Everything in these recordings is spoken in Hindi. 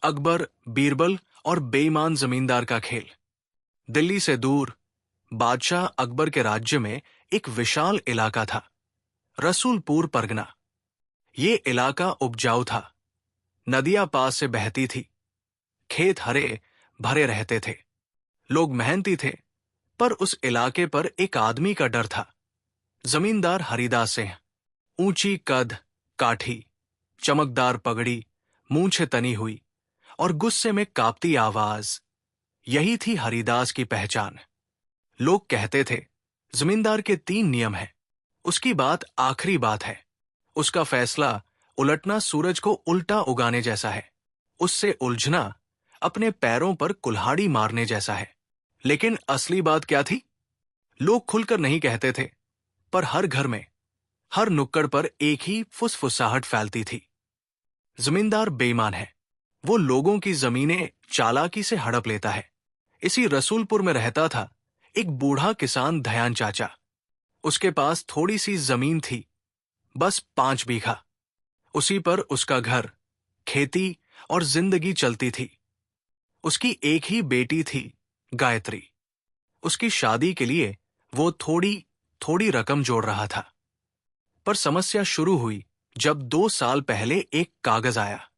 अकबर, बीरबल और बेईमान जमींदार का खेल। दिल्ली से दूर बादशाह अकबर के राज्य में एक विशाल इलाका था, रसूलपुर परगना। ये इलाका उपजाऊ था, नदियां पास से बहती थी, खेत हरे भरे रहते थे, लोग मेहनती थे। पर उस इलाके पर एक आदमी का डर था, जमींदार हरिदास सिंह। ऊंची कद, काठी, चमकदार पगड़ी, मूंछें तनी हुई और गुस्से में कांपती आवाज, यही थी हरिदास की पहचान। लोग कहते थे, जमींदार के 3 नियम हैं, उसकी बात आखिरी बात है, उसका फैसला उलटना सूरज को उल्टा उगाने जैसा है, उससे उलझना अपने पैरों पर कुल्हाड़ी मारने जैसा है। लेकिन असली बात क्या थी? लोग खुलकर नहीं कहते थे, पर हर घर में, हर नुक्कड़ पर एक ही फुसफुसाहट फैलती थी। जमींदार बेईमान है, वो लोगों की जमीनें चालाकी से हड़प लेता है। इसी रसूलपुर में रहता था एक बूढ़ा किसान धयान चाचा। उसके पास थोड़ी सी जमीन थी, बस 5 बीघा। उसी पर उसका घर, खेती और जिंदगी चलती थी। उसकी एक ही बेटी थी, गायत्री। उसकी शादी के लिए वो थोड़ी थोड़ी रकम जोड़ रहा था। पर समस्या शुरू हुई जब 2 साल पहले एक कागज आया।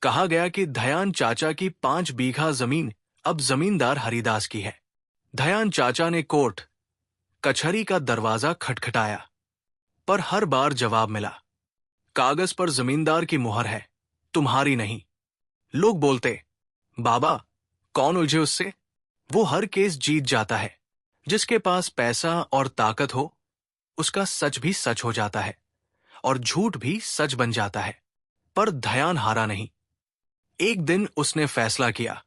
कहा गया कि धयान चाचा की 5 बीघा जमीन अब जमींदार हरिदास की है। धयान चाचा ने कोर्ट कचहरी का दरवाजा खटखटाया, पर हर बार जवाब मिला, कागज पर जमींदार की मुहर है, तुम्हारी नहीं। लोग बोलते, बाबा कौन उलझे उससे, वो हर केस जीत जाता है। जिसके पास पैसा और ताकत हो, उसका सच भी सच हो जाता है और झूठ भी सच बन जाता है। पर धयान हारा नहीं। एक दिन उसने फैसला किया,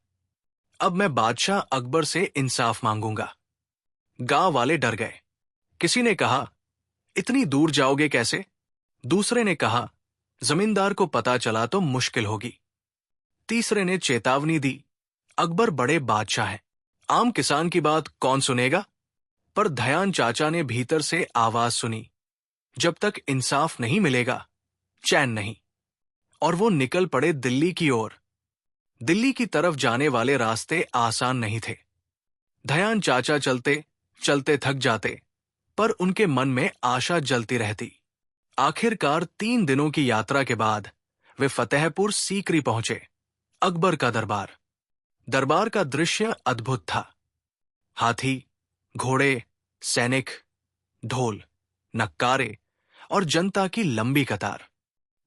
अब मैं बादशाह अकबर से इंसाफ मांगूंगा। गांव वाले डर गए। किसी ने कहा, इतनी दूर जाओगे कैसे? दूसरे ने कहा, जमींदार को पता चला तो मुश्किल होगी। तीसरे ने चेतावनी दी, अकबर बड़े बादशाह हैं, आम किसान की बात कौन सुनेगा? पर धयान चाचा ने भीतर से आवाज सुनी, जब तक इंसाफ नहीं मिलेगा, चैन नहीं। और वो निकल पड़े दिल्ली की ओर। दिल्ली की तरफ जाने वाले रास्ते आसान नहीं थे। धयान चाचा चलते चलते थक जाते, पर उनके मन में आशा जलती रहती। आखिरकार 3 दिनों की यात्रा के बाद वे फतेहपुर सीकरी पहुंचे, अकबर का दरबार। दरबार का दृश्य अद्भुत था। हाथी, घोड़े, सैनिक, ढोल, नक्कारे और जनता की लंबी कतार।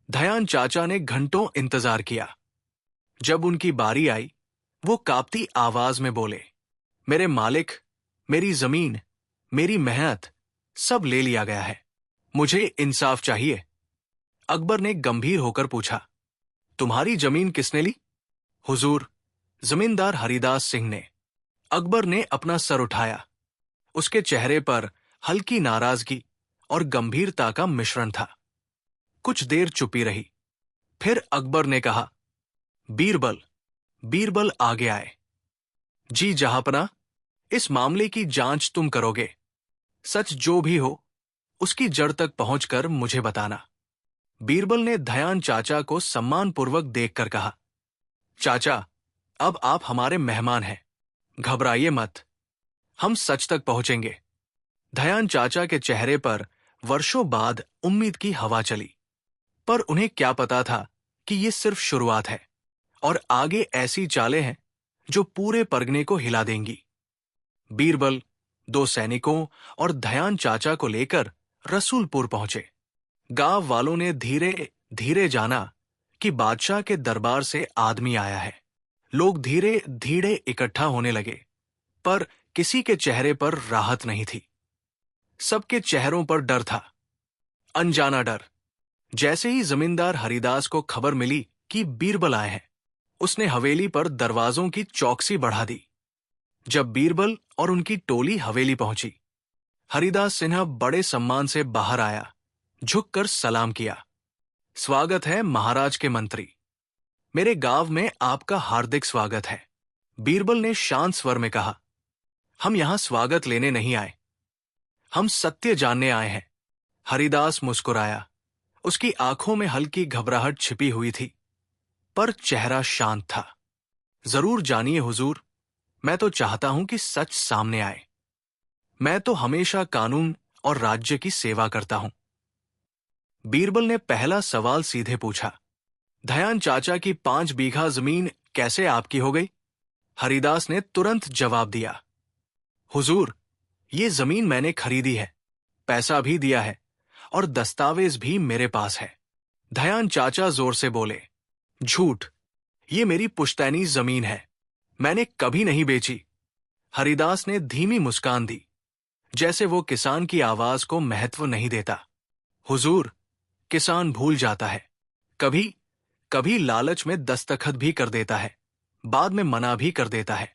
धयान चाचा ने घंटों इंतजार किया। जब उनकी बारी आई, वो कांपती आवाज में बोले, मेरे मालिक, मेरी जमीन, मेरी मेहनत सब ले लिया गया है, मुझे इंसाफ चाहिए। अकबर ने गंभीर होकर पूछा, तुम्हारी जमीन किसने ली? हुजूर, जमींदार हरिदास सिंह ने। अकबर ने अपना सर उठाया। उसके चेहरे पर हल्की नाराजगी और गंभीरता का मिश्रण था। कुछ देर चुपी रही। फिर अकबर ने कहा, बीरबल। बीरबल आगे आए। जी जहांपना, इस मामले की जांच तुम करोगे। सच जो भी हो, उसकी जड़ तक पहुंचकर मुझे बताना। बीरबल ने धयान चाचा को सम्मानपूर्वक देखकर कहा, चाचा, अब आप हमारे मेहमान हैं, घबराइए मत, हम सच तक पहुंचेंगे। धयान चाचा के चेहरे पर वर्षों बाद उम्मीद की हवा चली। पर उन्हें क्या पता था कि ये सिर्फ शुरुआत है और आगे ऐसी चालें हैं जो पूरे परगने को हिला देंगी। बीरबल 2 सैनिकों और धयान चाचा को लेकर रसूलपुर पहुंचे। गांव वालों ने धीरे धीरे जाना कि बादशाह के दरबार से आदमी आया है। लोग धीरे धीरे इकट्ठा होने लगे, पर किसी के चेहरे पर राहत नहीं थी। सबके चेहरों पर डर था, अनजाना डर। जैसे ही जमींदार हरिदास को खबर मिली कि बीरबल आए हैं, उसने हवेली पर दरवाजों की चौकसी बढ़ा दी। जब बीरबल और उनकी टोली हवेली पहुंची, हरिदास सिन्हा बड़े सम्मान से बाहर आया, झुककर सलाम किया। स्वागत है महाराज के मंत्री, मेरे गांव में आपका हार्दिक स्वागत है। बीरबल ने शांत स्वर में कहा, हम यहां स्वागत लेने नहीं आए, हम सत्य जानने आए हैं। हरिदास मुस्कुराया। उसकी आंखों में हल्की घबराहट छिपी हुई थी, पर चेहरा शांत था। जरूर जानिए हुजूर, मैं तो चाहता हूं कि सच सामने आए। मैं तो हमेशा कानून और राज्य की सेवा करता हूं। बीरबल ने पहला सवाल सीधे पूछा, दयान चाचा की 5 बीघा जमीन कैसे आपकी हो गई? हरिदास ने तुरंत जवाब दिया, हुजूर, ये जमीन मैंने खरीदी है, पैसा भी दिया है और दस्तावेज भी मेरे पास है। दयान चाचा जोर से बोले, झूठ, ये मेरी पुश्तैनी जमीन है, मैंने कभी नहीं बेची। हरिदास ने धीमी मुस्कान दी, जैसे वो किसान की आवाज को महत्व नहीं देता। हुजूर, किसान भूल जाता है, कभी कभी लालच में दस्तखत भी कर देता है, बाद में मना भी कर देता है।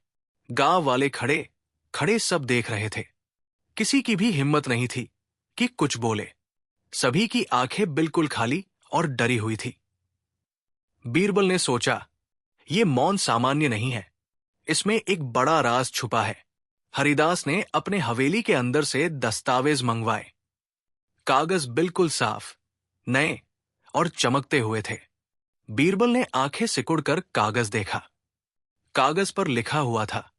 गांव वाले खड़े खड़े सब देख रहे थे। किसी की भी हिम्मत नहीं थी कि कुछ बोले। सभी की आंखें बिल्कुल खाली और डरी हुई थी। बीरबल ने सोचा, ये मौन सामान्य नहीं है, इसमें एक बड़ा राज छुपा है। हरिदास ने अपने हवेली के अंदर से दस्तावेज मंगवाए। कागज बिल्कुल साफ, नए और चमकते हुए थे। बीरबल ने आंखें सिकुड़कर कागज देखा। कागज पर लिखा हुआ था,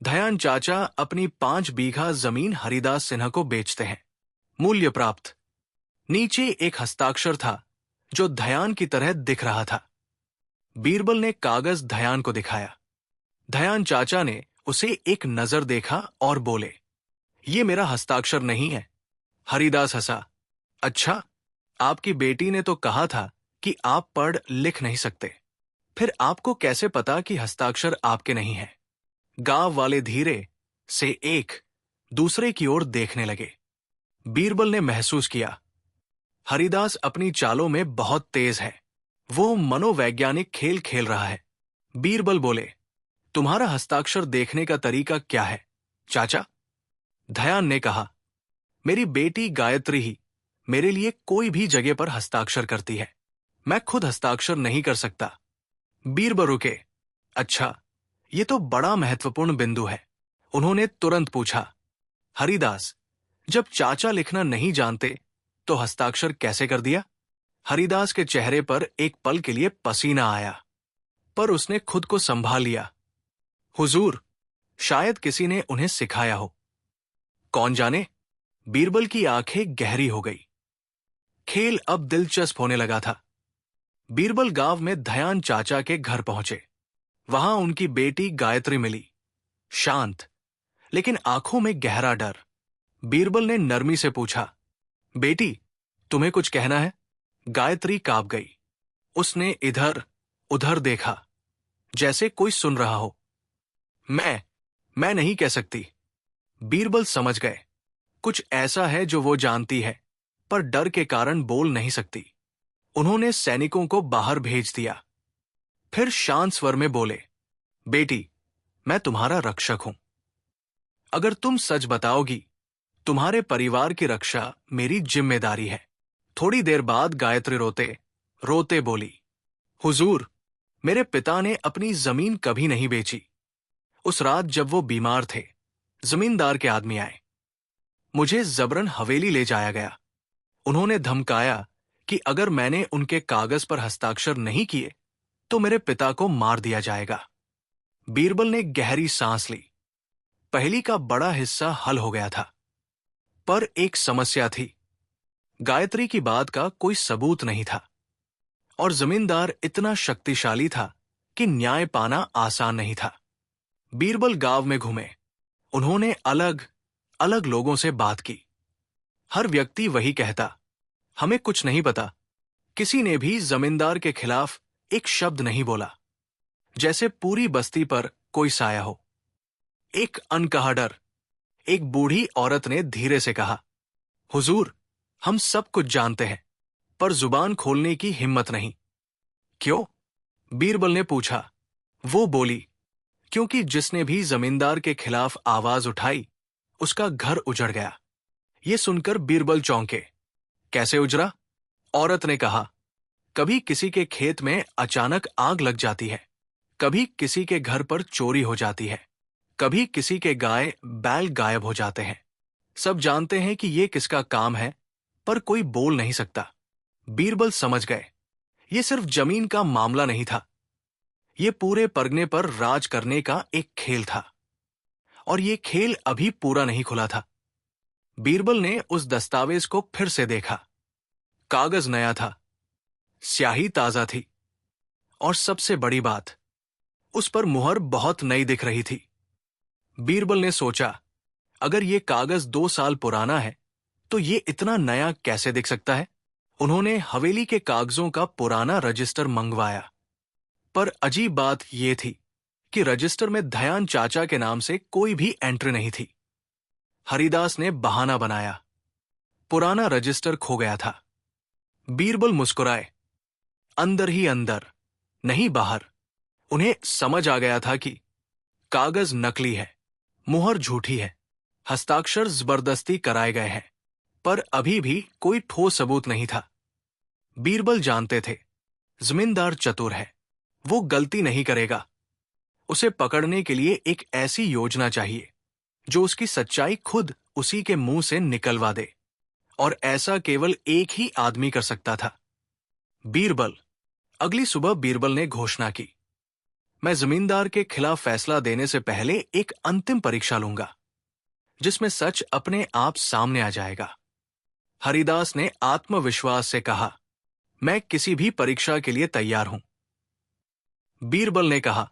दयान चाचा अपनी 5 बीघा जमीन हरिदास सिन्हा को बेचते हैं, मूल्य प्राप्त। नीचे एक हस्ताक्षर था जो दयान की तरह दिख रहा था। बीरबल ने कागज दयान को दिखाया। दयान चाचा ने उसे एक नजर देखा और बोले, ये मेरा हस्ताक्षर नहीं है। हरिदास हंसा, अच्छा, आपकी बेटी ने तो कहा था कि आप पढ़ लिख नहीं सकते, फिर आपको कैसे पता कि हस्ताक्षर आपके नहीं है? गांव वाले धीरे से एक दूसरे की ओर देखने लगे। बीरबल ने महसूस किया, हरिदास अपनी चालों में बहुत तेज है, वो मनोवैज्ञानिक खेल खेल रहा है। बीरबल बोले, तुम्हारा हस्ताक्षर देखने का तरीका क्या है चाचा? दयान ने कहा, मेरी बेटी गायत्री ही मेरे लिए कोई भी जगह पर हस्ताक्षर करती है, मैं खुद हस्ताक्षर नहीं कर सकता। बीरबल रुके, अच्छा, ये तो बड़ा महत्वपूर्ण बिंदु है। उन्होंने तुरंत पूछा, हरिदास, जब चाचा लिखना नहीं जानते तो हस्ताक्षर कैसे कर दिया? हरिदास के चेहरे पर एक पल के लिए पसीना आया, पर उसने खुद को संभाल लिया। हुजूर, शायद किसी ने उन्हें सिखाया हो। कौन जाने? बीरबल की आंखें गहरी हो गई। खेल अब दिलचस्प होने लगा था। बीरबल गांव में दयान चाचा के घर पहुंचे। वहां उनकी बेटी गायत्री मिली, शांत, लेकिन आंखों में गहरा डर। बीरबल ने नरमी से पूछा, बेटी, तुम्हें कुछ कहना है? गायत्री कांप गई। उसने इधर उधर देखा, जैसे कोई सुन रहा हो। मैं नहीं कह सकती। बीरबल समझ गए, कुछ ऐसा है जो वो जानती है, पर डर के कारण बोल नहीं सकती। उन्होंने सैनिकों को बाहर भेज दिया। फिर शांत स्वर में बोले, बेटी, मैं तुम्हारा रक्षक हूं। अगर तुम सच बताओगी, तुम्हारे परिवार की रक्षा मेरी जिम्मेदारी है। थोड़ी देर बाद गायत्री रोते रोते बोली, हुजूर, मेरे पिता ने अपनी जमीन कभी नहीं बेची। उस रात जब वो बीमार थे, जमींदार के आदमी आए। मुझे जबरन हवेली ले जाया गया। उन्होंने धमकाया कि अगर मैंने उनके कागज पर हस्ताक्षर नहीं किए तो मेरे पिता को मार दिया जाएगा। बीरबल ने गहरी सांस ली। पहेली का बड़ा हिस्सा हल हो गया था, पर एक समस्या थी। गायत्री की बात का कोई सबूत नहीं था, और जमींदार इतना शक्तिशाली था कि न्याय पाना आसान नहीं था। बीरबल गांव में घूमे। उन्होंने अलग अलग लोगों से बात की। हर व्यक्ति वही कहता, हमें कुछ नहीं पता। किसी ने भी जमींदार के खिलाफ एक शब्द नहीं बोला, जैसे पूरी बस्ती पर कोई साया हो। एक अनकहा डर। एक बूढ़ी औरत ने धीरे से कहा, हुजूर, हम सब कुछ जानते हैं, पर जुबान खोलने की हिम्मत नहीं। क्यों? बीरबल ने पूछा। वो बोली, क्योंकि जिसने भी जमींदार के खिलाफ आवाज उठाई, उसका घर उजड़ गया। ये सुनकर बीरबल चौंके। कैसे उजड़ा? औरत ने कहा, कभी किसी के खेत में अचानक आग लग जाती है, कभी किसी के घर पर चोरी हो जाती है, कभी किसी के गाय बैल गायब हो जाते हैं। सब जानते हैं कि ये किसका काम है, पर कोई बोल नहीं सकता। बीरबल समझ गए, ये सिर्फ जमीन का मामला नहीं था, ये पूरे परगने पर राज करने का एक खेल था। और ये खेल अभी पूरा नहीं खुला था। बीरबल ने उस दस्तावेज को फिर से देखा। कागज नया था, स्याही ताजा थी, और सबसे बड़ी बात, उस पर मुहर बहुत नई दिख रही थी। बीरबल ने सोचा, अगर ये कागज 2 साल पुराना है तो ये इतना नया कैसे दिख सकता है। उन्होंने हवेली के कागजों का पुराना रजिस्टर मंगवाया, पर अजीब बात यह थी कि रजिस्टर में दयान चाचा के नाम से कोई भी एंट्री नहीं थी। हरिदास ने बहाना बनाया, पुराना रजिस्टर खो गया था। बीरबल मुस्कुराए, अंदर ही अंदर, नहीं बाहर। उन्हें समझ आ गया था कि कागज नकली है, मुहर झूठी है, हस्ताक्षर जबरदस्ती कराए गए हैं, पर अभी भी कोई ठोस सबूत नहीं था। बीरबल जानते थे, जमींदार चतुर है, वो गलती नहीं करेगा। उसे पकड़ने के लिए एक ऐसी योजना चाहिए जो उसकी सच्चाई खुद उसी के मुंह से निकलवा दे, और ऐसा केवल एक ही आदमी कर सकता था, बीरबल। अगली सुबह बीरबल ने घोषणा की, मैं जमींदार के खिलाफ फैसला देने से पहले एक अंतिम परीक्षा लूंगा, जिसमें सच अपने आप सामने आ जाएगा। हरिदास ने आत्मविश्वास से कहा, मैं किसी भी परीक्षा के लिए तैयार हूं। बीरबल ने कहा,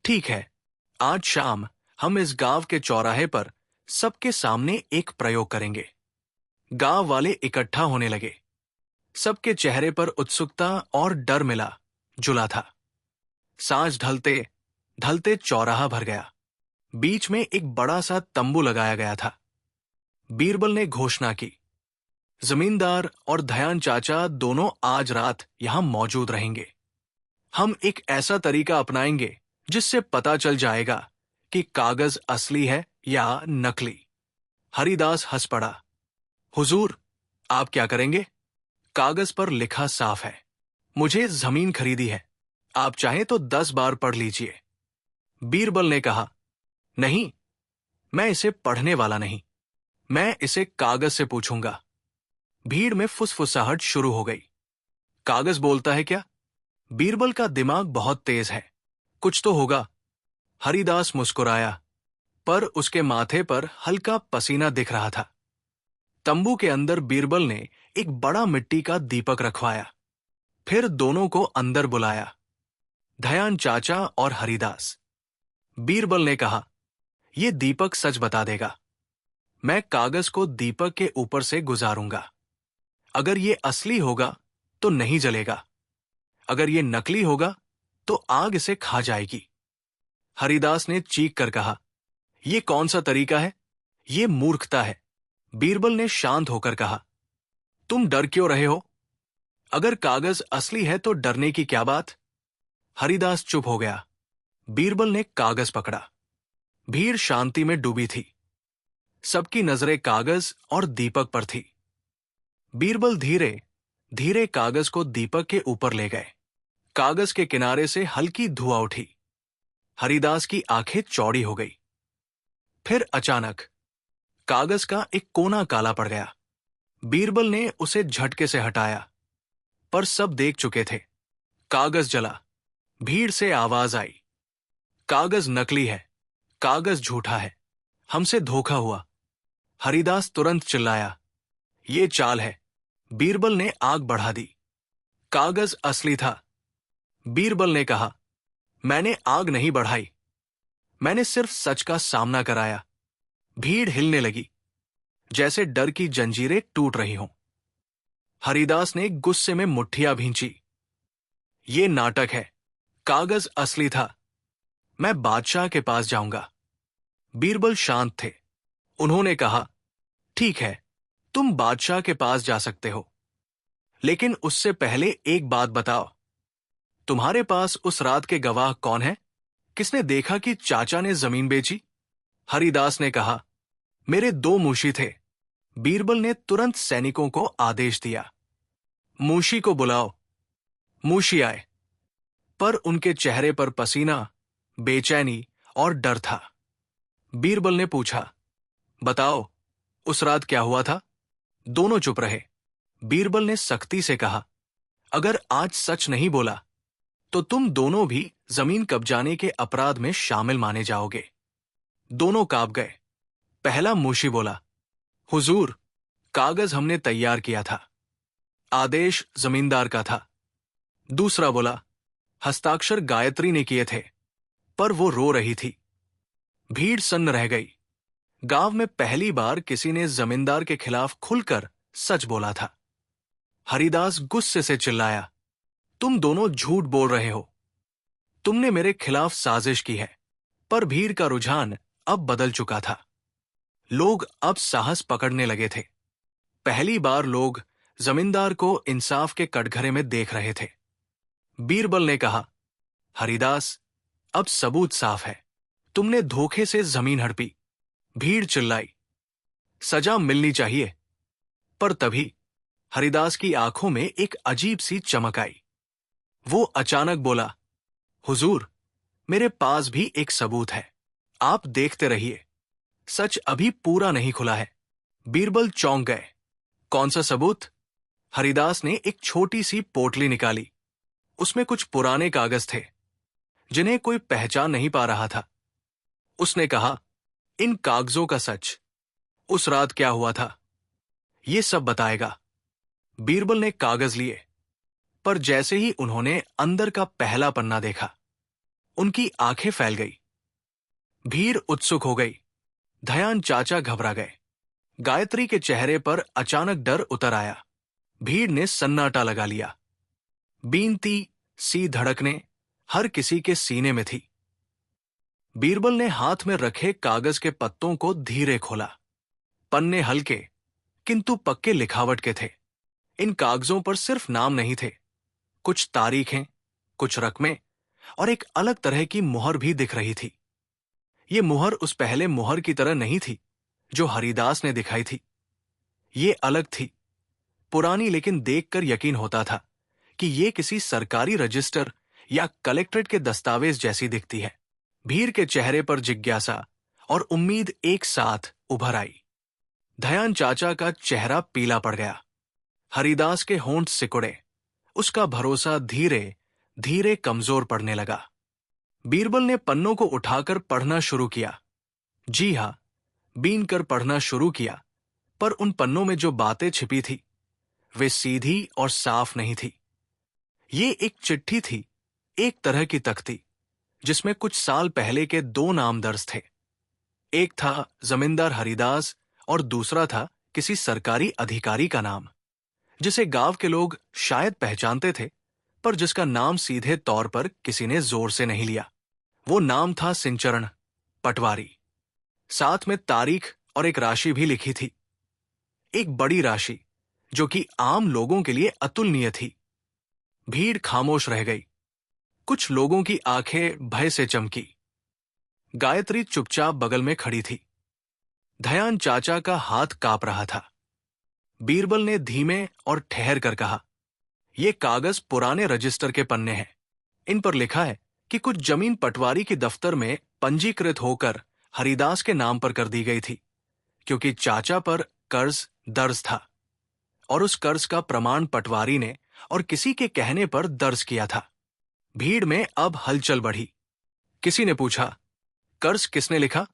ठीक है, आज शाम हम इस गांव के चौराहे पर सबके सामने एक प्रयोग करेंगे। गांव वाले इकट्ठा होने लगे। सबके चेहरे पर उत्सुकता और डर मिला जुला था। सांझ ढलते ढलते चौराहा भर गया। बीच में एक बड़ा सा तंबू लगाया गया था। बीरबल ने घोषणा की, जमींदार और दयान चाचा दोनों आज रात यहां मौजूद रहेंगे। हम एक ऐसा तरीका अपनाएंगे जिससे पता चल जाएगा कि कागज असली है या नकली। हरिदास हंस पड़ा, हुजूर, आप क्या करेंगे? कागज पर लिखा साफ है, मुझे जमीन खरीदी है, आप चाहें तो 10 बार पढ़ लीजिए। बीरबल ने कहा, नहीं, मैं इसे पढ़ने वाला नहीं, मैं इसे कागज से पूछूंगा। भीड़ में फुसफुसाहट शुरू हो गई। कागज बोलता है क्या? बीरबल का दिमाग बहुत तेज है, कुछ तो होगा। हरिदास मुस्कुराया, पर उसके माथे पर हल्का पसीना दिख रहा था। तंबू के अंदर बीरबल ने एक बड़ा मिट्टी का दीपक रखवाया, फिर दोनों को अंदर बुलाया, दयान चाचा और हरिदास। बीरबल ने कहा, यह दीपक सच बता देगा। मैं कागज को दीपक के ऊपर से गुजारूंगा। अगर यह असली होगा तो नहीं जलेगा, अगर यह नकली होगा तो आग इसे खा जाएगी। हरिदास ने चीख कर कहा, यह कौन सा तरीका है? यह मूर्खता है। बीरबल ने शांत होकर कहा, तुम डर क्यों रहे हो? अगर कागज असली है तो डरने की क्या बात? हरिदास चुप हो गया। बीरबल ने कागज पकड़ा। भीड़ शांति में डूबी थी। सबकी नजरें कागज और दीपक पर थी। बीरबल धीरे धीरे कागज को दीपक के ऊपर ले गए। कागज के किनारे से हल्की धुआं उठी। हरिदास की आंखें चौड़ी हो गई। फिर अचानक कागज का एक कोना काला पड़ गया। बीरबल ने उसे झटके से हटाया, पर सब देख चुके थे। कागज जला। भीड़ से आवाज आई, कागज नकली है, कागज झूठा है, हमसे धोखा हुआ। हरिदास तुरंत चिल्लाया, ये चाल है। बीरबल ने आग बढ़ा दी। कागज असली था। बीरबल ने कहा, मैंने आग नहीं बढ़ाई, मैंने सिर्फ सच का सामना कराया। भीड़ हिलने लगी, जैसे डर की जंजीरें टूट रही हों। हरिदास ने गुस्से में मुट्ठियां भींची। ये नाटक है, कागज असली था, मैं बादशाह के पास जाऊंगा। बीरबल शांत थे। उन्होंने कहा, ठीक है, तुम बादशाह के पास जा सकते हो, लेकिन उससे पहले एक बात बताओ, तुम्हारे पास उस रात के गवाह कौन है? किसने देखा कि चाचा ने जमीन बेची? हरिदास ने कहा, मेरे 2 मूशी थे। बीरबल ने तुरंत सैनिकों को आदेश दिया, मूशी को बुलाओ। मूशी आए, पर उनके चेहरे पर पसीना, बेचैनी और डर था। बीरबल ने पूछा, बताओ, उस रात क्या हुआ था? दोनों चुप रहे। बीरबल ने सख्ती से कहा, अगर आज सच नहीं बोला तो तुम दोनों भी जमीन कब्जाने के अपराध में शामिल माने जाओगे। दोनों कांप गए। पहला मुंशी बोला, हुजूर, कागज हमने तैयार किया था, आदेश जमींदार का था। दूसरा बोला, हस्ताक्षर गायत्री ने किए थे, पर वो रो रही थी। भीड़ सन्न रह गई। गांव में पहली बार किसी ने जमींदार के खिलाफ खुलकर सच बोला था। हरिदास गुस्से से चिल्लाया, तुम दोनों झूठ बोल रहे हो, तुमने मेरे खिलाफ साजिश की है। पर भीड़ का रुझान अब बदल चुका था। लोग अब साहस पकड़ने लगे थे। पहली बार लोग जमींदार को इंसाफ के कटघरे में देख रहे थे। बीरबल ने कहा, हरिदास, अब सबूत साफ है, तुमने धोखे से जमीन हड़पी। भीड़ चिल्लाई, सजा मिलनी चाहिए। पर तभी हरिदास की आंखों में एक अजीब सी चमक आई। वो अचानक बोला, हुजूर, मेरे पास भी एक सबूत है, आप देखते रहिए, सच अभी पूरा नहीं खुला है। बीरबल चौंक गए। कौन सा सबूत? हरिदास ने एक छोटी सी पोटली निकाली। उसमें कुछ पुराने कागज थे जिन्हें कोई पहचान नहीं पा रहा था। उसने कहा, इन कागजों का सच, उस रात क्या हुआ था, ये सब बताएगा। बीरबल ने कागज लिए, पर जैसे ही उन्होंने अंदर का पहला पन्ना देखा, उनकी आंखें फैल गई। भीड़ उत्सुक हो गई। धयान चाचा घबरा गए। गायत्री के चेहरे पर अचानक डर उतर आया। भीड़ ने सन्नाटा लगा लिया। बीनती सी धड़कने हर किसी के सीने में थी। बीरबल ने हाथ में रखे कागज के पत्तों को धीरे खोला। पन्ने हल्के किंतु पक्के लिखावट के थे। इन कागजों पर सिर्फ नाम नहीं थे, कुछ तारीखें, कुछ रकमें और एक अलग तरह की मुहर भी दिख रही थी। ये मुहर उस पहले मुहर की तरह नहीं थी जो हरिदास ने दिखाई थी। ये अलग थी, पुरानी, लेकिन देखकर यकीन होता था कि ये किसी सरकारी रजिस्टर या कलेक्ट्रेट के दस्तावेज जैसी दिखती है। भीड़ के चेहरे पर जिज्ञासा और उम्मीद एक साथ उभर आई। धयान चाचा का चेहरा पीला पड़ गया। हरिदास के होंठ सिकुड़े। उसका भरोसा धीरे धीरे कमजोर पड़ने लगा। बीरबल ने पन्नों को उठाकर पढ़ना शुरू किया। जी हां, बीन कर पढ़ना शुरू किया, पर उन पन्नों में जो बातें छिपी थी वे सीधी और साफ नहीं थी। ये एक चिट्ठी थी, एक तरह की तख्ती, जिसमें कुछ साल पहले के दो नाम दर्ज थे। एक था जमींदार हरिदास और दूसरा था किसी सरकारी अधिकारी का नाम, जिसे गांव के लोग शायद पहचानते थे, पर जिसका नाम सीधे तौर पर किसी ने जोर से नहीं लिया। वो नाम था सिंचरण पटवारी। साथ में तारीख और एक राशि भी लिखी थी, एक बड़ी राशि जो कि आम लोगों के लिए अतुलनीय थी। भीड़ खामोश रह गई। कुछ लोगों की आंखें भय से चमकी। गायत्री चुपचाप बगल में खड़ी थी। धयान चाचा का हाथ कांप रहा था। बीरबल ने धीमे और ठहर कर कहा, ये कागज पुराने रजिस्टर के पन्ने हैं। इन पर लिखा है कि कुछ जमीन पटवारी के दफ्तर में पंजीकृत होकर हरिदास के नाम पर कर दी गई थी, क्योंकि चाचा पर कर्ज दर्ज था और उस कर्ज का प्रमाण पटवारी ने और किसी के कहने पर दर्ज किया था। भीड़ में अब हलचल बढ़ी। किसी ने पूछा, कर्ज किसने लिखा?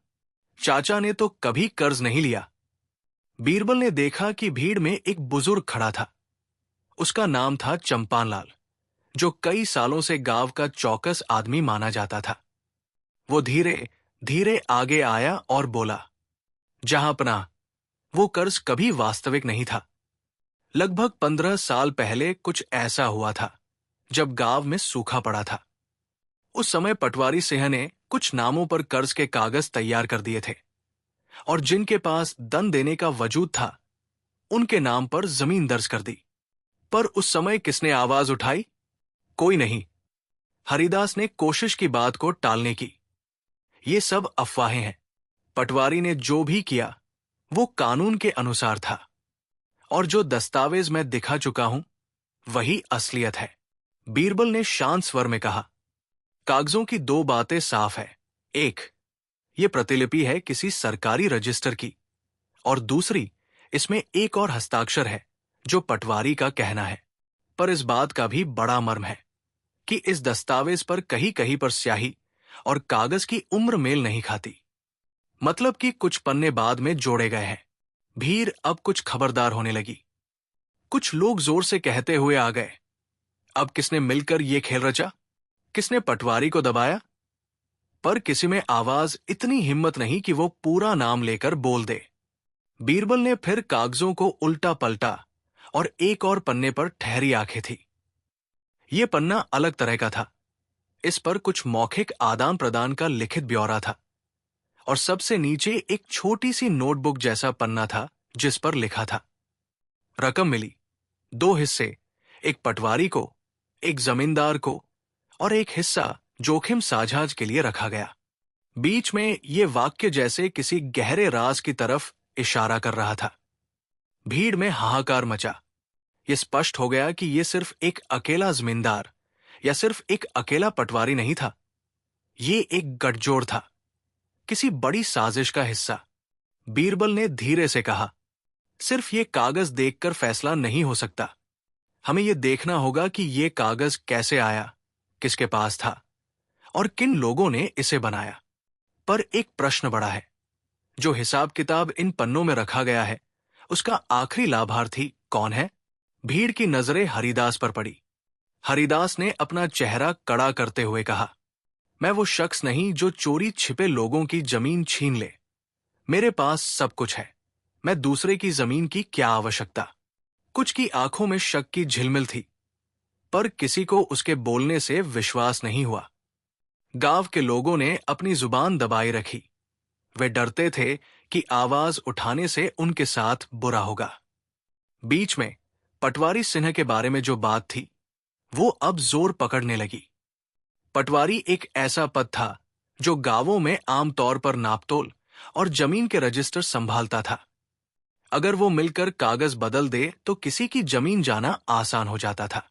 चाचा ने तो कभी कर्ज नहीं लिया। बीरबल ने देखा कि भीड़ में एक बुजुर्ग खड़ा था। उसका नाम था चंपान लाल, जो कई सालों से गांव का चौकस आदमी माना जाता था। वो धीरे धीरे आगे आया और बोला, जहांपनाह, वो कर्ज कभी वास्तविक नहीं था। लगभग 15 साल पहले कुछ ऐसा हुआ था जब गांव में सूखा पड़ा था। उस समय पटवारी सिंह ने कुछ नामों पर कर्ज के कागज तैयार कर दिए थे और जिनके पास दन देने का वजूद था उनके नाम पर जमीन दर्ज कर दी। पर उस समय किसने आवाज उठाई? कोई नहीं। हरिदास ने कोशिश की बात को टालने की। ये सब अफवाहें हैं। पटवारी ने जो भी किया वो कानून के अनुसार था और जो दस्तावेज मैं दिखा चुका हूं वही असलियत है। बीरबल ने शांत स्वर में कहा, कागजों की दो बातें साफ है। एक, ये प्रतिलिपि है किसी सरकारी रजिस्टर की, और दूसरी, इसमें एक और हस्ताक्षर है जो पटवारी का कहना है। पर इस बात का भी बड़ा मर्म है कि इस दस्तावेज पर कहीं कहीं पर स्याही और कागज की उम्र मेल नहीं खाती। मतलब कि कुछ पन्ने बाद में जोड़े गए हैं। भीड़ अब कुछ खबरदार होने लगी। कुछ लोग जोर से कहते हुए आ गए, अब किसने मिलकर ये खेल रचा? किसने पटवारी को दबाया? पर किसी में आवाज इतनी हिम्मत नहीं कि वो पूरा नाम लेकर बोल दे। बीरबल ने फिर कागजों को उल्टा पलटा और एक और पन्ने पर ठहरी आंखें थी। ये पन्ना अलग तरह का था। इस पर कुछ मौखिक आदान प्रदान का लिखित ब्यौरा था और सबसे नीचे एक छोटी सी नोटबुक जैसा पन्ना था जिस पर लिखा था, रकम मिली 2 हिस्से, एक पटवारी को, एक जमींदार को और एक हिस्सा जोखिम साझाज के लिए रखा गया। बीच में ये वाक्य जैसे किसी गहरे राज की तरफ इशारा कर रहा था। भीड़ में हाहाकार मचा। ये स्पष्ट हो गया कि ये सिर्फ एक अकेला जमींदार या सिर्फ एक अकेला पटवारी नहीं था। ये एक गठजोड़ था, किसी बड़ी साजिश का हिस्सा। बीरबल ने धीरे से कहा, सिर्फ ये कागज देखकर फैसला नहीं हो सकता। हमें यह देखना होगा कि ये कागज कैसे आया, किसके पास था और किन लोगों ने इसे बनाया। पर एक प्रश्न बड़ा है, जो हिसाब किताब इन पन्नों में रखा गया है, उसका आखिरी लाभार्थी कौन है? भीड़ की नजरें हरिदास पर पड़ी। हरिदास ने अपना चेहरा कड़ा करते हुए कहा, मैं वो शख्स नहीं जो चोरी छिपे लोगों की जमीन छीन ले। मेरे पास सब कुछ है, मैं दूसरे की जमीन की क्या आवश्यकता? कुछ की आंखों में शक की झिलमिल थी, पर किसी को उसके बोलने से विश्वास नहीं हुआ। गांव के लोगों ने अपनी जुबान दबाए रखी। वे डरते थे कि आवाज उठाने से उनके साथ बुरा होगा। बीच में पटवारी सिन्हा के बारे में जो बात थी, वो अब जोर पकड़ने लगी। पटवारी एक ऐसा पद था जो गांवों में आमतौर पर नापतोल और जमीन के रजिस्टर संभालता था। अगर वो मिलकर कागज बदल दे तो किसी की जमीन जाना आसान हो जाता था।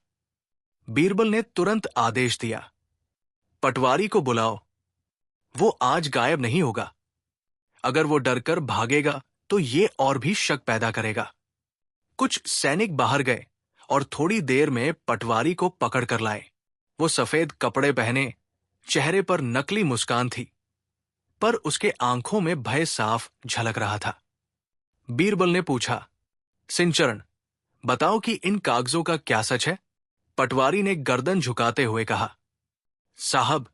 बीरबल ने तुरंत आदेश दिया, पटवारी को बुलाओ। वो आज गायब नहीं होगा। अगर वो डरकर भागेगा तो ये और भी शक पैदा करेगा। कुछ सैनिक बाहर गए और थोड़ी देर में पटवारी को पकड़ कर लाए। वो सफेद कपड़े पहने, चेहरे पर नकली मुस्कान थी, पर उसके आंखों में भय साफ झलक रहा था। बीरबल ने पूछा, सिंचरण, बताओ कि इन कागजों का क्या सच है? पटवारी ने गर्दन झुकाते हुए कहा, साहब,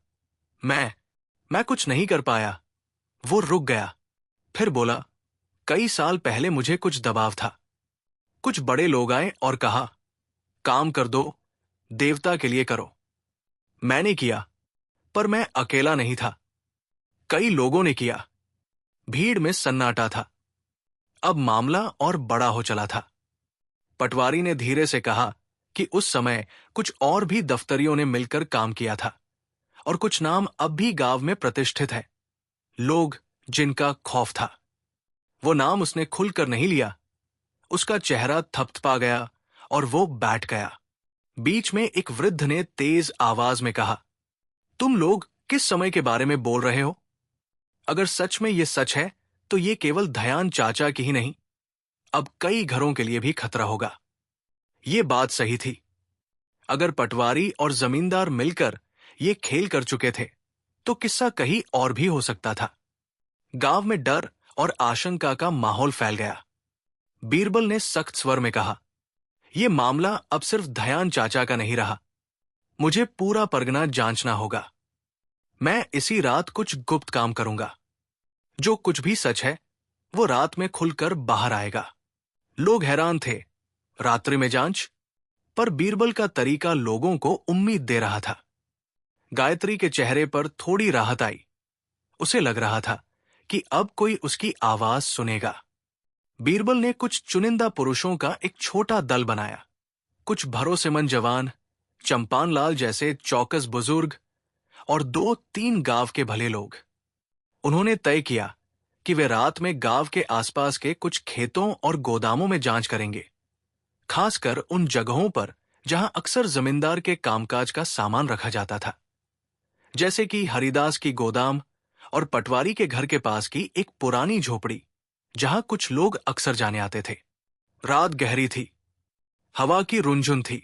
मैं कुछ नहीं कर पाया। वो रुक गया, फिर बोला, कई साल पहले मुझे कुछ दबाव था। कुछ बड़े लोग आए और कहा, काम कर दो, देवता के लिए करो। मैंने किया, पर मैं अकेला नहीं था, कई लोगों ने किया। भीड़ में सन्नाटा था। अब मामला और बड़ा हो चला था। पटवारी ने धीरे से कहा कि उस समय कुछ और भी दफ्तरियों ने मिलकर काम किया था और कुछ नाम अब भी गांव में प्रतिष्ठित है, लोग जिनका खौफ था। वो नाम उसने खुलकर नहीं लिया। उसका चेहरा थपथपा गया और वो बैठ गया। बीच में एक वृद्ध ने तेज आवाज में कहा, तुम लोग किस समय के बारे में बोल रहे हो? अगर सच में ये सच है तो ये केवल दयान चाचा की ही नहीं, अब कई घरों के लिए भी खतरा होगा। ये बात सही थी। अगर पटवारी और जमींदार मिलकर ये खेल कर चुके थे तो किस्सा कहीं और भी हो सकता था। गांव में डर और आशंका का माहौल फैल गया। बीरबल ने सख्त स्वर में कहा, यह मामला अब सिर्फ दयान चाचा का नहीं रहा। मुझे पूरा परगना जांचना होगा। मैं इसी रात कुछ गुप्त काम करूंगा। जो कुछ भी सच है वो रात में खुलकर बाहर आएगा। लोग हैरान थे, रात्रि में जांच? पर बीरबल का तरीका लोगों को उम्मीद दे रहा था। गायत्री के चेहरे पर थोड़ी राहत आई। उसे लग रहा था कि अब कोई उसकी आवाज सुनेगा। बीरबल ने कुछ चुनिंदा पुरुषों का एक छोटा दल बनाया। कुछ भरोसेमंद जवान, चंपान लाल जैसे चौकस बुजुर्ग और 2-3 गांव के भले लोग। उन्होंने तय किया कि वे रात में गांव के आसपास के कुछ खेतों और गोदामों में जांच करेंगे, खासकर उन जगहों पर जहां अक्सर जमींदार के कामकाज का सामान रखा जाता था, जैसे कि हरिदास की गोदाम और पटवारी के घर के पास की एक पुरानी झोपड़ी जहां कुछ लोग अक्सर जाने आते थे। रात गहरी थी, हवा की रुनझुन थी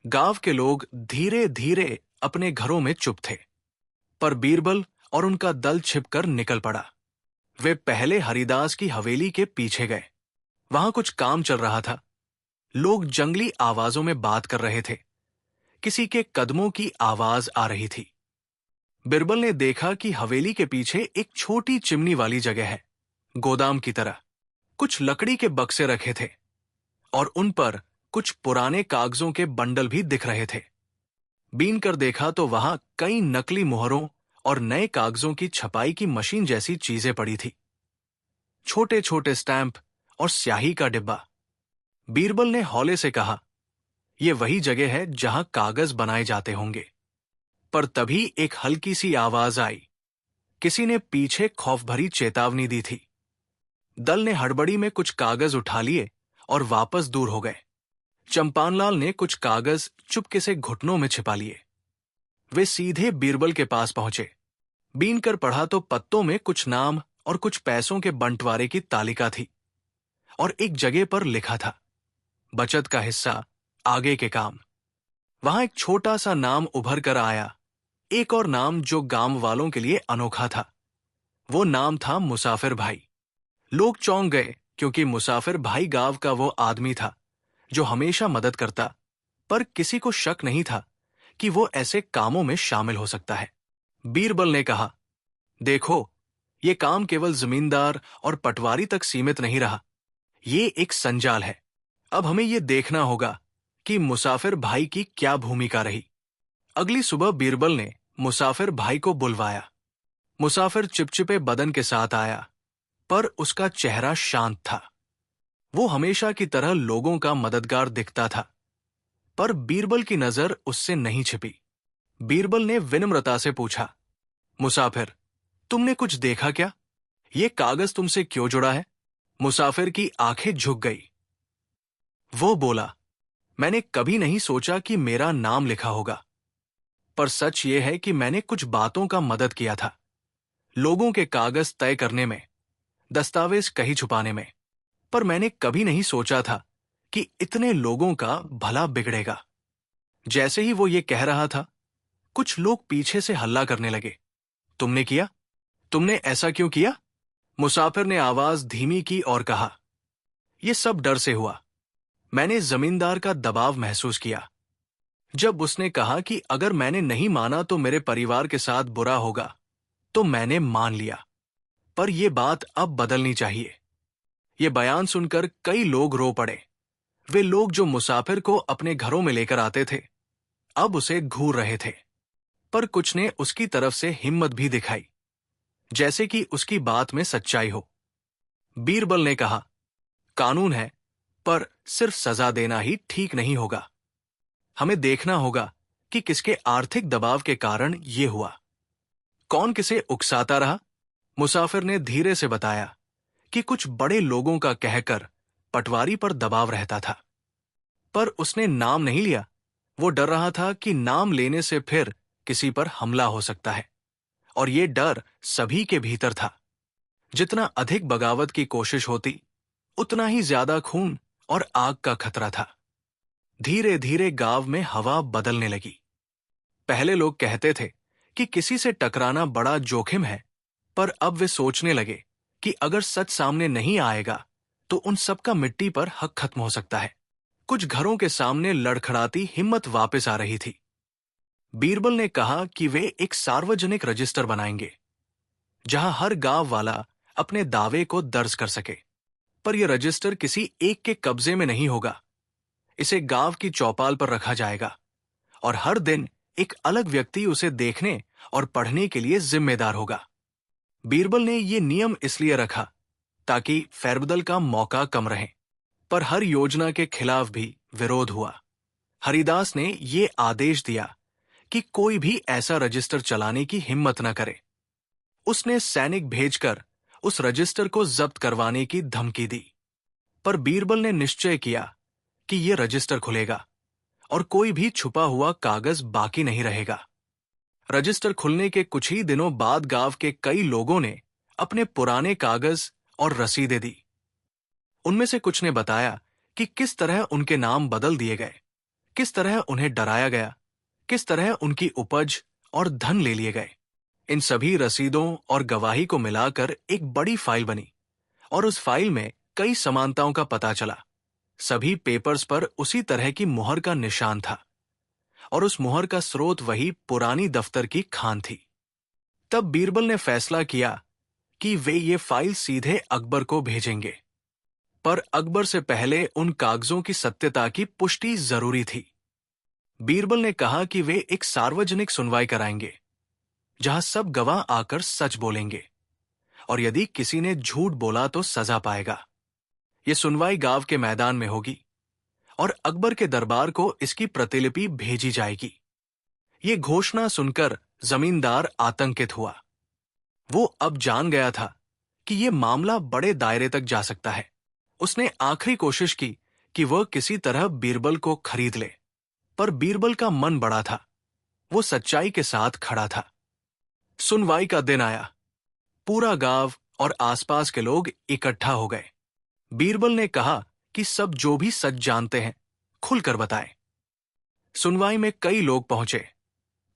गांव के लोग धीरे धीरे अपने घरों में चुप थे, पर बीरबल और उनका दल छिपकर निकल पड़ा। वे पहले हरिदास की हवेली के पीछे गए। वहां कुछ काम चल रहा था। लोग जंगली आवाजों में बात कर रहे थे। किसी के कदमों की आवाज आ रही थी। बिरबल ने देखा कि हवेली के पीछे एक छोटी चिमनी वाली जगह है, गोदाम की तरह। कुछ लकड़ी के बक्से रखे थे और उन पर कुछ पुराने कागजों के बंडल भी दिख रहे थे। बीन कर देखा तो वहां कई नकली मुहरों और नए कागजों की छपाई की मशीन जैसी चीजें पड़ी थी। छोटे छोटे स्टैंप और स्याही का डिब्बा। बीरबल ने हौले से कहा, यह वही जगह है जहां कागज बनाए जाते होंगे। पर तभी एक हल्की सी आवाज आई। किसी ने पीछे खौफ भरी चेतावनी दी थी। दल ने हड़बड़ी में कुछ कागज उठा लिए और वापस दूर हो गए। चंपानलाल ने कुछ कागज चुपके से घुटनों में छिपा लिए। वे सीधे बीरबल के पास पहुंचे। बीन कर पढ़ा तो पत्तों में कुछ नाम और कुछ पैसों के बंटवारे की तालिका थी और एक जगह पर लिखा था, बचत का हिस्सा, आगे के काम। वहां एक छोटा सा नाम उभर कर आया, एक और नाम जो गांव वालों के लिए अनोखा था। वो नाम था मुसाफिर भाई। लोग चौंक गए, क्योंकि मुसाफिर भाई गांव का वो आदमी था जो हमेशा मदद करता, पर किसी को शक नहीं था कि वो ऐसे कामों में शामिल हो सकता है। बीरबल ने कहा, देखो, ये काम केवल जमींदार और पटवारी तक सीमित नहीं रहा। ये एक संजाल है। अब हमें ये देखना होगा कि मुसाफिर भाई की क्या भूमिका रही। अगली सुबह बीरबल ने मुसाफिर भाई को बुलवाया। मुसाफिर चिपचिपे बदन के साथ आया, पर उसका चेहरा शांत था। वो हमेशा की तरह लोगों का मददगार दिखता था, पर बीरबल की नजर उससे नहीं छिपी। बीरबल ने विनम्रता से पूछा, मुसाफिर, तुमने कुछ देखा क्या? ये कागज तुमसे क्यों जुड़ा है? मुसाफिर की आंखें झुक गई। वो बोला, मैंने कभी नहीं सोचा कि मेरा नाम लिखा होगा, पर सच ये है कि मैंने कुछ बातों का मदद किया था। लोगों के कागज तय करने में, दस्तावेज कहीं छुपाने में। पर मैंने कभी नहीं सोचा था कि इतने लोगों का भला बिगड़ेगा। जैसे ही वो ये कह रहा था, कुछ लोग पीछे से हल्ला करने लगे। तुमने किया? तुमने ऐसा क्यों किया? मुसाफिर ने आवाज धीमी की और कहा, यह सब डर से हुआ। मैंने जमींदार का दबाव महसूस किया। जब उसने कहा कि अगर मैंने नहीं माना तो मेरे परिवार के साथ बुरा होगा, तो मैंने मान लिया। पर यह बात अब बदलनी चाहिए। यह बयान सुनकर कई लोग रो पड़े। वे लोग जो मुसाफिर को अपने घरों में लेकर आते थे, अब उसे घूर रहे थे। पर कुछ ने उसकी तरफ से हिम्मत भी दिखाई, जैसे कि उसकी बात में सच्चाई हो। बीरबल ने कहा, कानून है, पर सिर्फ सजा देना ही ठीक नहीं होगा। हमें देखना होगा कि किसके आर्थिक दबाव के कारण ये हुआ। कौन किसे उकसाता रहा? मुसाफिर ने धीरे से बताया कि कुछ बड़े लोगों का कहकर पटवारी पर दबाव रहता था। पर उसने नाम नहीं लिया। वो डर रहा था कि नाम लेने से फिर किसी पर हमला हो सकता है, और ये डर सभी के भीतर था। जितना अधिक बगावत की कोशिश होती, उतना ही ज्यादा खून और आग का खतरा था। धीरे धीरे गांव में हवा बदलने लगी। पहले लोग कहते थे कि किसी से टकराना बड़ा जोखिम है, पर अब वे सोचने लगे कि अगर सच सामने नहीं आएगा तो उन सबका मिट्टी पर हक खत्म हो सकता है। कुछ घरों के सामने लड़खड़ाती हिम्मत वापस आ रही थी। बीरबल ने कहा कि वे एक सार्वजनिक रजिस्टर बनाएंगे, जहां हर गांव वाला अपने दावे को दर्ज कर सके। पर यह रजिस्टर किसी एक के कब्जे में नहीं होगा। इसे गांव की चौपाल पर रखा जाएगा, और हर दिन एक अलग व्यक्ति उसे देखने और पढ़ने के लिए जिम्मेदार होगा। बीरबल ने यह नियम इसलिए रखा ताकि फेरबदल का मौका कम रहे, पर हर योजना के खिलाफ भी विरोध हुआ। हरिदास ने यह आदेश दिया कि कोई भी ऐसा रजिस्टर चलाने की हिम्मत न करे। उसने सैनिक भेजकर उस रजिस्टर को जब्त करवाने की धमकी दी। पर बीरबल ने निश्चय किया कि यह रजिस्टर खुलेगा और कोई भी छुपा हुआ कागज बाकी नहीं रहेगा। रजिस्टर खुलने के कुछ ही दिनों बाद गांव के कई लोगों ने अपने पुराने कागज और रसीदें दी। उनमें से कुछ ने बताया कि किस तरह उनके नाम बदल दिए गए, किस तरह उन्हें डराया गया, किस तरह उनकी उपज और धन ले लिए गए। इन सभी रसीदों और गवाही को मिलाकर एक बड़ी फाइल बनी और उस फाइल में कई समानताओं का पता चला। सभी पेपर्स पर उसी तरह की मुहर का निशान था और उस मुहर का स्रोत वही पुरानी दफ्तर की खान थी। तब बीरबल ने फैसला किया कि वे ये फाइल सीधे अकबर को भेजेंगे, पर अकबर से पहले उन कागजों की सत्यता की पुष्टि जरूरी थी। बीरबल ने कहा कि वे एक सार्वजनिक सुनवाई कराएंगे जहां सब गवाह आकर सच बोलेंगे और यदि किसी ने झूठ बोला तो सजा पाएगा। यह सुनवाई गांव के मैदान में होगी और अकबर के दरबार को इसकी प्रतिलिपि भेजी जाएगी। ये घोषणा सुनकर जमींदार आतंकित हुआ। वो अब जान गया था कि यह मामला बड़े दायरे तक जा सकता है। उसने आखिरी कोशिश की कि वह किसी तरह बीरबल को खरीद ले, पर बीरबल का मन बड़ा था। वो सच्चाई के साथ खड़ा था। सुनवाई का दिन आया। पूरा गांव और आसपास के लोग इकट्ठा हो गए। बीरबल ने कहा कि सब जो भी सच जानते हैं खुलकर बताएं। सुनवाई में कई लोग पहुंचे।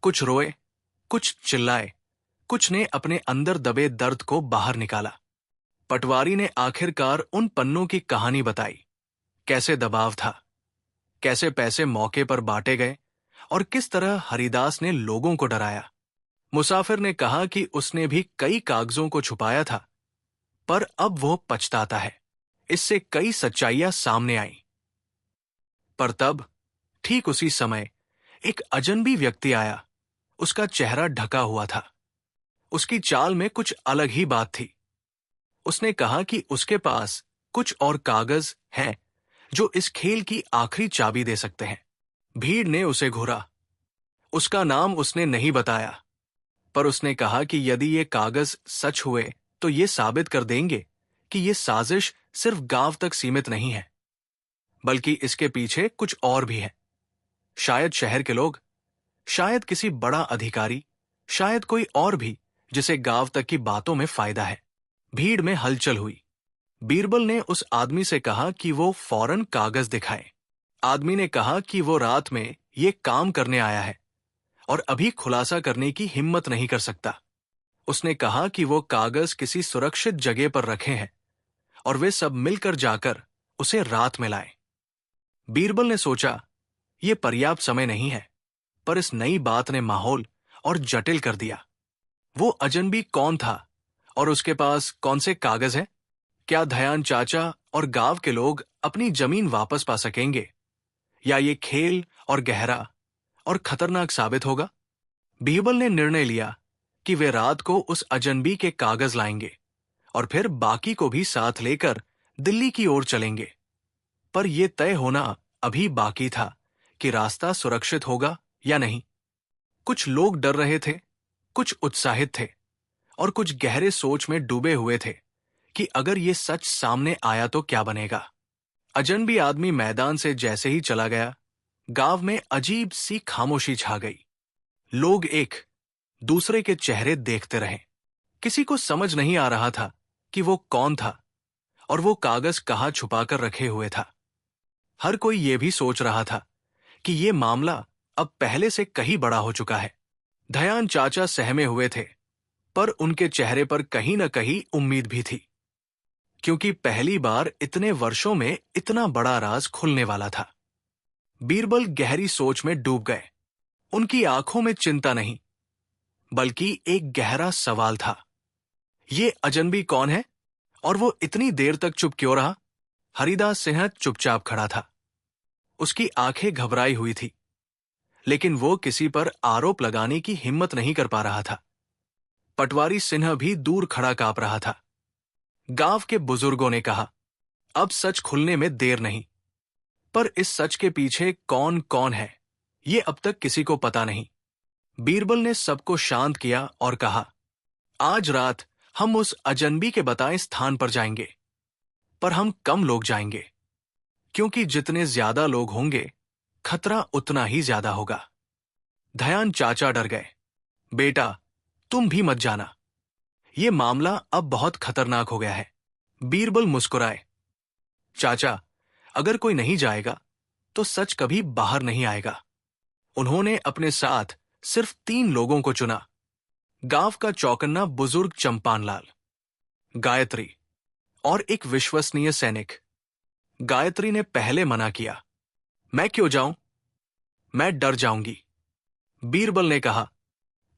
कुछ रोए, कुछ चिल्लाए, कुछ ने अपने अंदर दबे दर्द को बाहर निकाला। पटवारी ने आखिरकार उन पन्नों की कहानी बताई। कैसे दबाव था, कैसे पैसे मौके पर बांटे गए और किस तरह हरिदास ने लोगों को डराया। मुसाफिर ने कहा कि उसने भी कई कागजों को छुपाया था, पर अब वो पछताता है। इससे कई सच्चाइयां सामने आईं। पर तब ठीक उसी समय एक अजनबी व्यक्ति आया। उसका चेहरा ढका हुआ था। उसकी चाल में कुछ अलग ही बात थी। उसने कहा कि उसके पास कुछ और कागज हैं जो इस खेल की आखिरी चाबी दे सकते हैं। भीड़ ने उसे घूरा। उसका नाम उसने नहीं बताया, पर उसने कहा कि यदि ये कागज सच हुए तो ये साबित कर देंगे कि ये साजिश सिर्फ गांव तक सीमित नहीं है, बल्कि इसके पीछे कुछ और भी है। शायद शहर के लोग, शायद किसी बड़ा अधिकारी, शायद कोई और भी जिसे गांव तक की बातों में फायदा है। भीड़ में हलचल हुई। बीरबल ने उस आदमी से कहा कि वो फौरन कागज दिखाए। आदमी ने कहा कि वो रात में ये काम करने आया है और अभी खुलासा करने की हिम्मत नहीं कर सकता। उसने कहा कि वो कागज किसी सुरक्षित जगह पर रखे हैं और वे सब मिलकर जाकर उसे रात में लाएं। बीरबल ने सोचा, ये पर्याप्त समय नहीं है, पर इस नई बात ने माहौल और जटिल कर दिया। वो अजनबी कौन था और उसके पास कौन से कागज हैं? क्या दयान चाचा और गांव के लोग अपनी जमीन वापस पा सकेंगे, या ये खेल और गहरा और खतरनाक साबित होगा? बीरबल ने निर्णय लिया कि वे रात को उस अजनबी के कागज लाएंगे और फिर बाकी को भी साथ लेकर दिल्ली की ओर चलेंगे। पर यह तय होना अभी बाकी था कि रास्ता सुरक्षित होगा या नहीं। कुछ लोग डर रहे थे, कुछ उत्साहित थे और कुछ गहरे सोच में डूबे हुए थे कि अगर ये सच सामने आया तो क्या बनेगा। अजनबी आदमी मैदान से जैसे ही चला गया, गांव में अजीब सी खामोशी छा गई। लोग एक दूसरे के चेहरे देखते रहे। किसी को समझ नहीं आ रहा था कि वो कौन था और वो कागज कहाँ छुपाकर रखे हुए था। हर कोई ये भी सोच रहा था कि ये मामला अब पहले से कहीं बड़ा हो चुका है। दयान चाचा सहमे हुए थे, पर उनके चेहरे पर कहीं न कहीं उम्मीद भी थी, क्योंकि पहली बार इतने वर्षों में इतना बड़ा राज खुलने वाला था। बीरबल गहरी सोच में डूब गए। उनकी आंखों में चिंता नहीं, बल्कि एक गहरा सवाल था। ये अजनबी कौन है और वो इतनी देर तक चुप क्यों रहा? हरिदास सिंह चुपचाप खड़ा था। उसकी आंखें घबराई हुई थी, लेकिन वो किसी पर आरोप लगाने की हिम्मत नहीं कर पा रहा था। पटवारी सिन्हा भी दूर खड़ा कांप रहा था। गांव के बुजुर्गों ने कहा, अब सच खुलने में देर नहीं, पर इस सच के पीछे कौन कौन है ये अब तक किसी को पता नहीं। बीरबल ने सबको शांत किया और कहा, आज रात हम उस अजनबी के बताए स्थान पर जाएंगे, पर हम कम लोग जाएंगे, क्योंकि जितने ज्यादा लोग होंगे खतरा उतना ही ज्यादा होगा। दयान चाचा डर गए। बेटा, तुम भी मत जाना, ये मामला अब बहुत खतरनाक हो गया है। बीरबल मुस्कुराए। चाचा, अगर कोई नहीं जाएगा तो सच कभी बाहर नहीं आएगा। उन्होंने अपने साथ सिर्फ 3 लोगों को चुना। गांव का चौकन्ना बुजुर्ग चंपान लाल, गायत्री और एक विश्वसनीय सैनिक। गायत्री ने पहले मना किया। मैं क्यों जाऊं? मैं डर जाऊंगी। बीरबल ने कहा,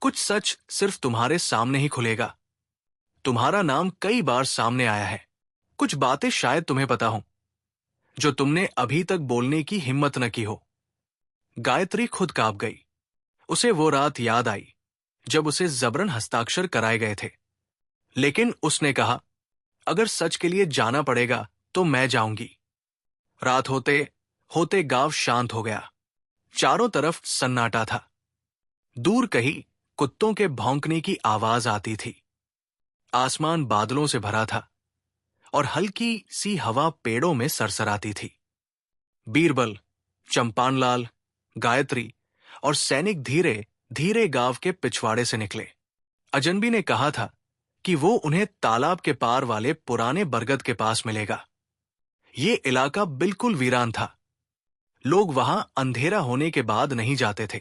कुछ सच सिर्फ तुम्हारे सामने ही खुलेगा। तुम्हारा नाम कई बार सामने आया है। कुछ बातें शायद तुम्हें पता हो जो तुमने अभी तक बोलने की हिम्मत न की हो। गायत्री खुद कांप गई। उसे वो रात याद आई जब उसे जबरन हस्ताक्षर कराए गए थे। लेकिन उसने कहा, अगर सच के लिए जाना पड़ेगा तो मैं जाऊंगी। रात होते होते गांव शांत हो गया। चारों तरफ सन्नाटा था। दूर कहीं कुत्तों के भौंकने की आवाज आती थी। आसमान बादलों से भरा था और हल्की सी हवा पेड़ों में सरसराती थी। बीरबल, चंपानलाल, गायत्री और सैनिक धीरे धीरे गांव के पिछवाड़े से निकले। अजनबी ने कहा था कि वो उन्हें तालाब के पार वाले पुराने बरगद के पास मिलेगा। ये इलाका बिल्कुल वीरान था। लोग वहां अंधेरा होने के बाद नहीं जाते थे।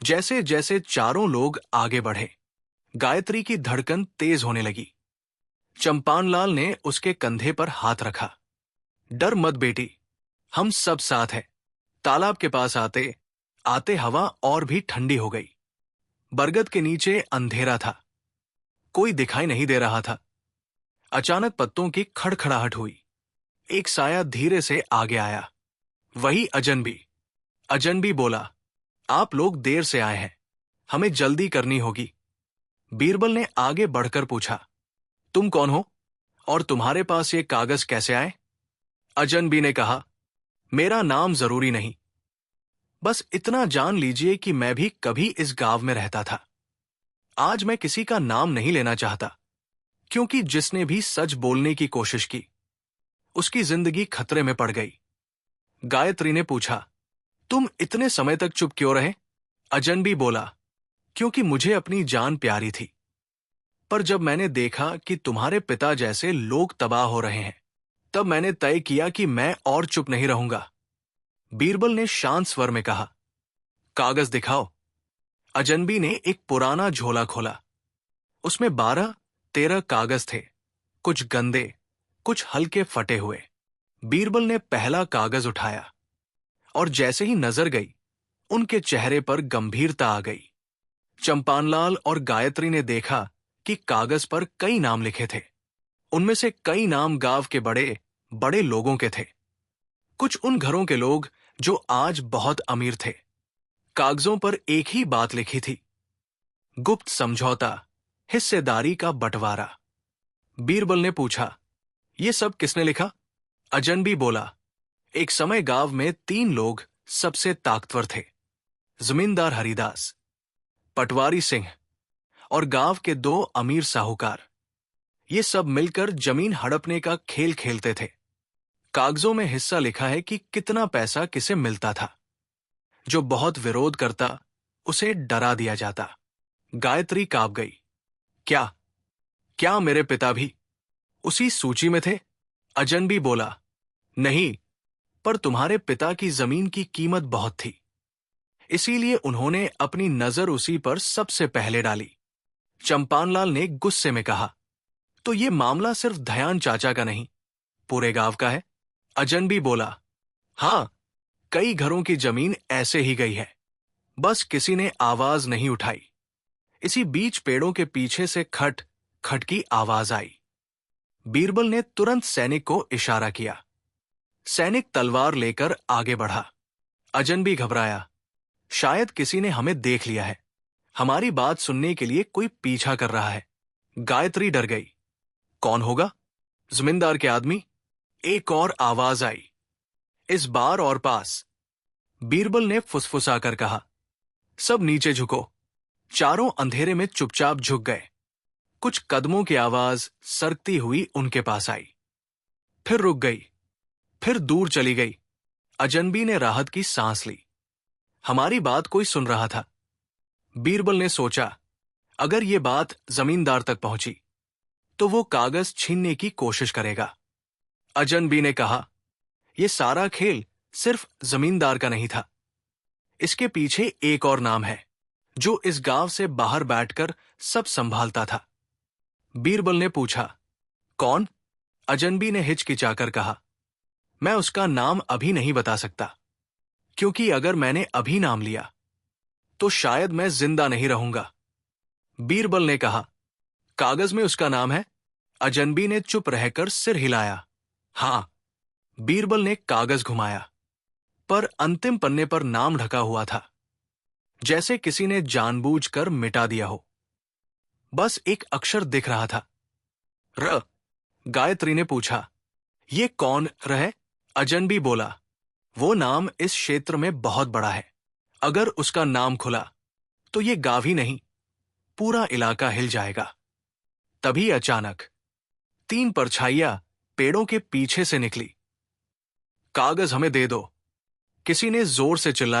जैसे जैसे चारों लोग आगे बढ़े, गायत्री की धड़कन तेज होने लगी। चंपानलाल ने उसके कंधे पर हाथ रखा। डर मत बेटी, हम सब साथ हैं। तालाब के पास आते आते हवा और भी ठंडी हो गई। बरगद के नीचे अंधेरा था। कोई दिखाई नहीं दे रहा था। अचानक पत्तों की खड़खड़ाहट हुई। एक साया धीरे से आगे आया। वही अजनबी। अजनबी बोला, आप लोग देर से आए हैं, हमें जल्दी करनी होगी। बीरबल ने आगे बढ़कर पूछा, तुम कौन हो और तुम्हारे पास ये कागज कैसे आए? अजनबी ने कहा, मेरा नाम जरूरी नहीं, बस इतना जान लीजिए कि मैं भी कभी इस गांव में रहता था। आज मैं किसी का नाम नहीं लेना चाहता, क्योंकि जिसने भी सच बोलने की कोशिश की उसकी जिंदगी खतरे में पड़ गई। गायत्री ने पूछा, तुम इतने समय तक चुप क्यों रहे? अजनबी बोला, क्योंकि मुझे अपनी जान प्यारी थी। पर जब मैंने देखा कि तुम्हारे पिता जैसे लोग तबाह हो रहे हैं, तब मैंने तय किया कि मैं और चुप नहीं रहूंगा। बीरबल ने शांत स्वर में कहा, कागज दिखाओ। अजनबी ने एक पुराना झोला खोला। उसमें 12-13 कागज थे, कुछ गंदे, कुछ हल्के फटे हुए। बीरबल ने पहला कागज उठाया और जैसे ही नजर गई, उनके चेहरे पर गंभीरता आ गई। चंपानलाल और गायत्री ने देखा कि कागज पर कई नाम लिखे थे। उनमें से कई नाम गांव के बड़े बड़े लोगों के थे, कुछ उन घरों के लोग जो आज बहुत अमीर थे। कागजों पर एक ही बात लिखी थी, गुप्त समझौता, हिस्सेदारी का बंटवारा। बीरबल ने पूछा, ये सब किसने लिखा? अजनबी बोला, एक समय गांव में 3 लोग सबसे ताकतवर थे, जमींदार हरिदास, पटवारी सिंह और गांव के 2 अमीर साहूकार। ये सब मिलकर जमीन हड़पने का खेल खेलते थे। कागजों में हिस्सा लिखा है कि कितना पैसा किसे मिलता था। जो बहुत विरोध करता उसे डरा दिया जाता। गायत्री कांप गई। क्या क्या मेरे पिता भी उसी सूची में थे? अजनबी बोला, नहीं, पर तुम्हारे पिता की जमीन की कीमत बहुत थी, इसीलिए उन्होंने अपनी नजर उसी पर सबसे पहले डाली। चंपानलाल ने गुस्से में कहा, तो ये मामला सिर्फ दयान चाचा का नहीं, पूरे गांव का है। अजनबी बोला, हां, कई घरों की जमीन ऐसे ही गई है, बस किसी ने आवाज नहीं उठाई। इसी बीच पेड़ों के पीछे से खट खट की आवाज आई। बीरबल ने तुरंत सैनिक को इशारा किया। सैनिक तलवार लेकर आगे बढ़ा। अजनबी घबराया, शायद किसी ने हमें देख लिया है, हमारी बात सुनने के लिए कोई पीछा कर रहा है। गायत्री डर गई। कौन होगा? जमींदार के आदमी? एक और आवाज आई, इस बार और पास। बीरबल ने फुसफुसाकर कहा, सब नीचे झुको। चारों अंधेरे में चुपचाप झुक गए। कुछ कदमों की आवाज सरकती हुई उनके पास आई, फिर रुक गई, फिर दूर चली गई। अजनबी ने राहत की सांस ली। हमारी बात कोई सुन रहा था। बीरबल ने सोचा, अगर ये बात जमींदार तक पहुंची तो वो कागज छीनने की कोशिश करेगा। अजनबी ने कहा, यह सारा खेल सिर्फ जमींदार का नहीं था। इसके पीछे एक और नाम है जो इस गांव से बाहर बैठकर सब संभालता था। बीरबल ने पूछा, कौन? अजनबी ने हिचकिचाकर कहा, मैं उसका नाम अभी नहीं बता सकता, क्योंकि अगर मैंने अभी नाम लिया तो शायद मैं जिंदा नहीं रहूंगा। बीरबल ने कहा, कागज में उसका नाम है? अजनबी ने चुप रहकर सिर हिलाया। हां। बीरबल ने कागज घुमाया, पर अंतिम पन्ने पर नाम ढका हुआ था, जैसे किसी ने जानबूझकर मिटा दिया हो। बस एक अक्षर दिख रहा था, र। गायत्री ने पूछा, ये कौन र है? अजनबी बोला, वो नाम इस क्षेत्र में बहुत बड़ा है। अगर उसका नाम खुला तो ये गांव ही नहीं, पूरा इलाका हिल जाएगा। तभी अचानक 3 परछाइयां पेड़ों के पीछे से निकली। कागज हमें दे दो, किसी ने जोर से चिल्लाया।